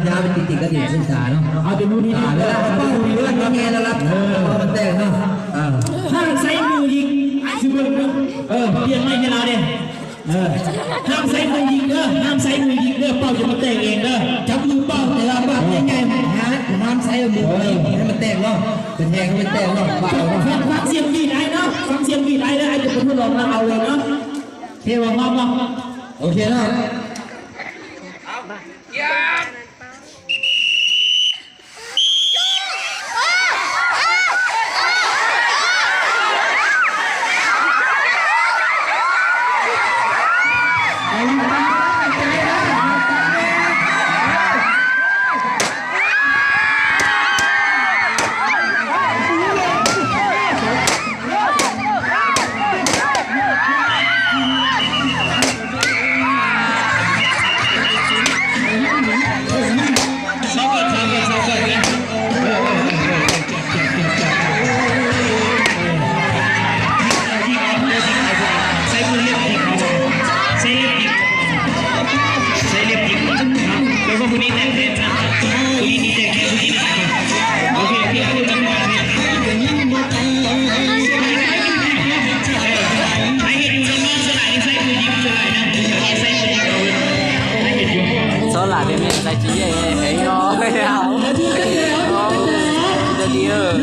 ยาวเป็นจริงๆก็ถึงศึกษาเนาะเอาจะดูดีๆแล้วเอาดูดีด้วยนี่ไงแล้วรับมันแต่งเนาะห้ามใส่มือยิงสิบเรียนไม่ให้เราเนี่ยห้ามใส่มือยิงห้ามใส่มือยิงเป้าจะมาแต่งเองจับมือเป้าแต่ละบ้านยังไงห้ามใส่มือให้มันแต่งเนาะเป็นแทงเป็นแต่งเนาะฟังเสียงวีดไอ้เนาะฟังเสียงวีดไอ้แล้วไอ้จะเป็นผู้ลองมาเอาเลยเนาะเทวะมาโอเคเนาะlà chỉ hệ nho hảo đi ơi